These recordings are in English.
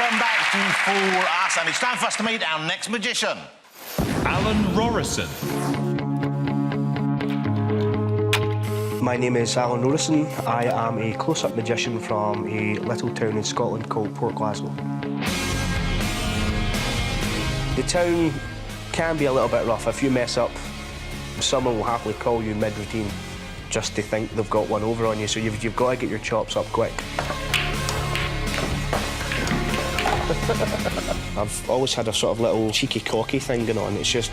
Welcome back to Fool Us, and it's time for us to meet our next magician. Alan Rorrison. My name is Alan Rorrison. I am a close-up magician from a little town in Scotland called Port Glasgow. The town can be a little bit rough. If you mess up, someone will happily call you mid-routine just to think they've got one over on you, so you've got to get your chops up quick. I've always had a sort of little cheeky, cocky thing going on. It's just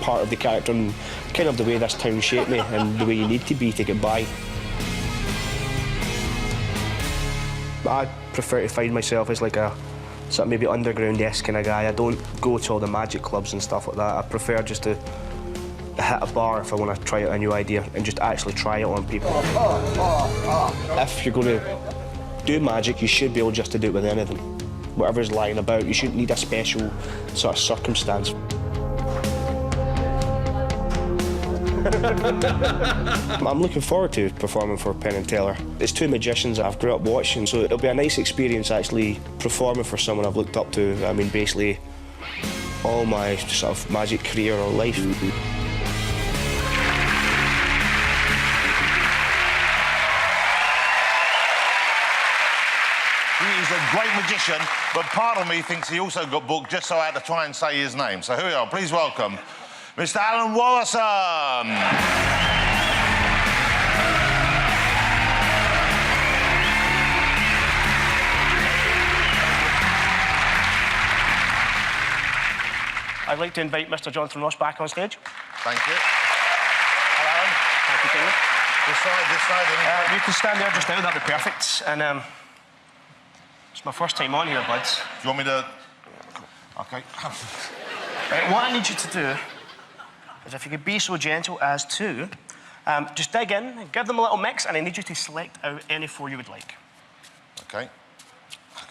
part of the character and kind of the way this town shaped me and the way you need to be to get by. I prefer to find myself as like a sort of maybe underground-esque kind of guy. I don't go to all the magic clubs and stuff like that. I prefer just to hit a bar if I want to try out a new idea and just actually try it on people. If you're going to do magic, you should be able just to do it with anything. Whatever's lying about, you shouldn't need a special sort of circumstance. I'm looking forward to performing for Penn and Teller. It's two magicians I've grew up watching, so it'll be a nice experience actually performing for someone I've looked up to. I mean, basically, all my sort of magic career or life. He's a great magician, but part of me thinks he also got booked just so I had to try and say his name. So here we are. Please welcome Mr. Alan Rorrison. I'd like to invite Mr. Jonathan Ross back on stage. Thank you. Hello, Alan. Thank you, Taylor. This side. You can stand there just now, that'd be perfect. And it's my first time on here, buds. Do you want me to... OK. Right, what I need you to do is if you could be so gentle as to just dig in, give them a little mix, and I need you to select out any four you would like. OK.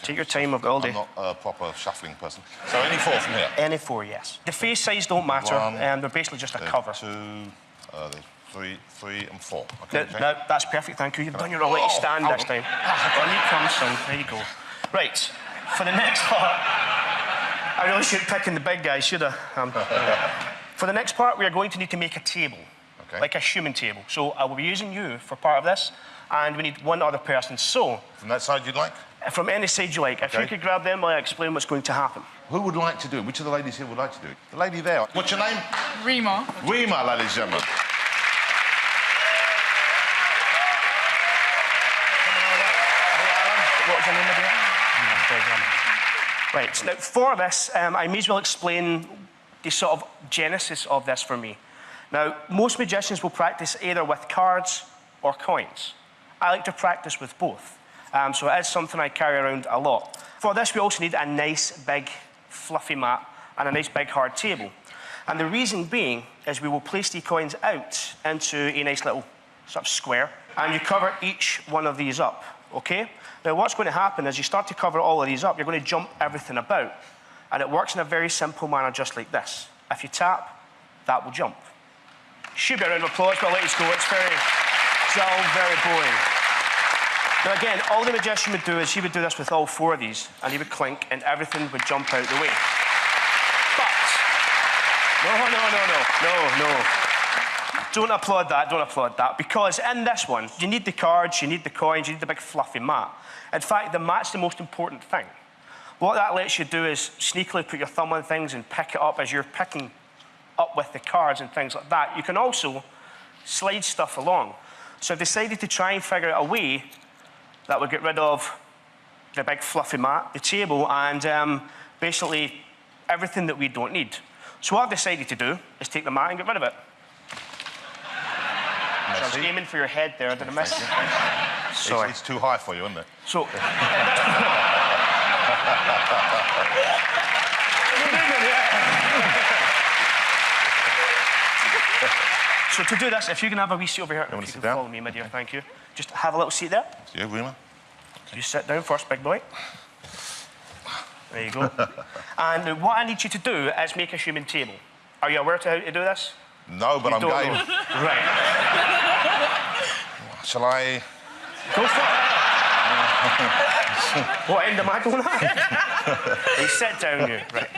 Take your time, I've got all day. I'm not a proper shuffling person. So any four from here? Any four, yes. The face size don't matter, and they're basically just a cover. Three and four. Okay, No, that's perfect, thank you. You've done your alright stand this time. On you come, son. There you go. Right, for the next part... I really should pick in the big guys, should I? For the next part, we are going to need to make a table. Okay. Like a human table. So I will be using you for part of this, and we need one other person. So... From that side you'd like? From any side you like. Okay. If you could grab them, I'll explain what's going to happen. Who would like to do it? Which of the ladies here would like to do it? The lady there. What's your name? Rima. Rima, ladies and gentlemen. What's your name again? Right, now for this, I may as well explain the sort of genesis of this for me. Now, most magicians will practice either with cards or coins. I like to practice with both, so it is something I carry around a lot. For this, we also need a nice, big, fluffy mat and a nice, big, hard table. And the reason being is we will place the coins out into a nice little sort of square, and you cover each one of these up, OK? Now, what's going to happen is you start to cover all of these up, you're going to jump everything about. And it works in a very simple manner, just like this. If you tap, that will jump. Should be a round of applause, but I'll let you go. It's very dull, very boring. Now, again, all the magician would do is he would do this with all four of these, and he would clink, and everything would jump out the way. But... No. Don't applaud that, because in this one, you need the cards, you need the coins, you need the big fluffy mat. In fact, the mat's the most important thing. What that lets you do is sneakily put your thumb on things and pick it up as you're picking up with the cards and things like that. You can also slide stuff along. So I've decided to try and figure out a way that would get rid of the big fluffy mat, the table, and basically everything that we don't need. So what I've decided to do is take the mat and get rid of it. So I was aiming for your head there, did I miss? Sorry. It's too high for you, isn't it? So... So to do this, if you can have a wee seat over here, You want if to you sit can down? follow me, my dear, thank you. Just have a little seat there. Yeah, Rima. You sit down first, big boy. There you go. And what I need you to do is make a human table. Are you aware to how to do this? No, but I'm game. Right. Shall I? Go for it. What end am I going at? Hey, sit down, you. Right.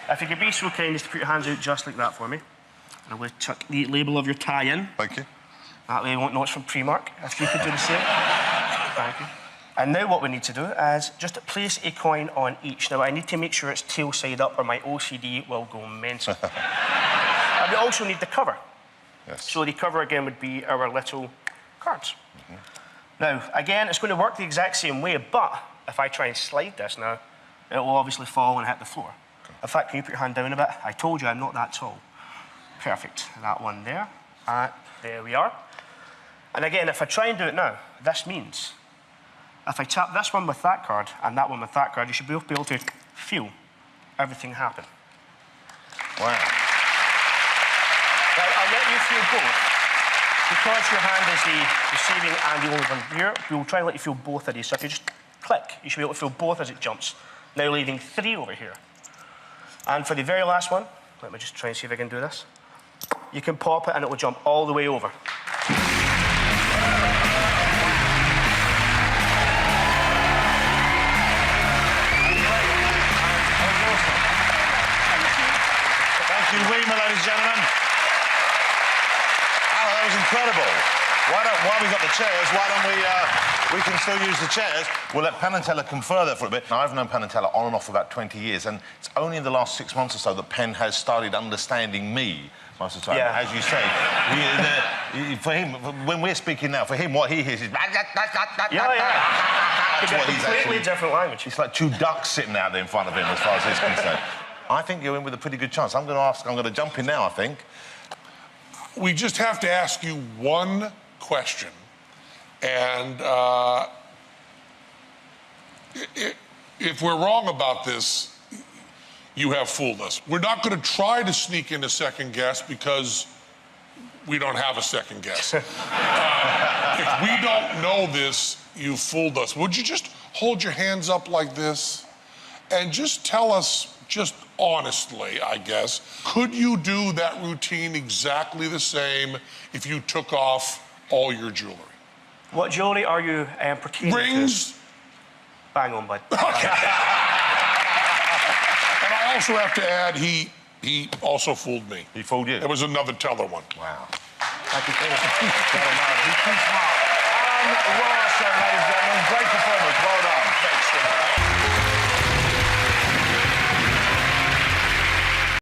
If you could be so kind as to put your hands out just like that for me. And I'm going to chuck the label of your tie in. Thank you. That way I won't know it's from Primark. If you could do the same. Thank you. And now what we need to do is just place a coin on each. Now, I need to make sure it's tail side up or my OCD will go mental. And we also need the cover. Yes. So the cover, again, would be our little cards. Now, again, it's going to work the exact same way, but if I try and slide this now, it will obviously fall and hit the floor. Okay. In fact, can you put your hand down a bit? I told you I'm not that tall. Perfect. That one there. There we are. And again, if I try and do it now, this means if I tap this one with that card and that one with that card, you should both be able to feel everything happen. Wow. Now, I'll let you feel both. Because your hand is the receiving and the only one here, we will try and let you feel both of these. So if you just click, you should be able to feel both as it jumps. Now leaving 3 over here. And for the very last one, let me just try and see if I can do this. You can pop it and it will jump all the way over. Thank you, Weema, ladies and gentlemen. Alan, that was incredible. While we got the chairs, why don't we can still use the chairs. We'll let Penn and Teller confer that for a bit. Now, I've known Penn and Teller on and off for about 20 years, and it's only in the last 6 months or so that Penn has started understanding me most of the time. Yeah. As you say, for him, when we're speaking now, for him, what he hears is... Yeah. That's what he's Completely actually... different language. It's like 2 ducks sitting out there in front of him, as far as he's concerned. I think you're in with a pretty good chance. I'm going to jump in now, I think. We just have to ask you one question. And if we're wrong about this, you have fooled us. We're not going to try to sneak in a second guess because we don't have a second guess. If we don't know this, you fooled us. Would you just hold your hands up like this and just tell us, just honestly, I guess, could you do that routine exactly the same if you took off all your jewelry? What jewelry are you pertaining Rings? to? Bang on, bud. Okay. And I also have to add, he also fooled me. He fooled you? It was another Teller one. Wow. Thank you. He's too smart. Rorrison, ladies and gentlemen. Great performance. Well done. Thanks so much.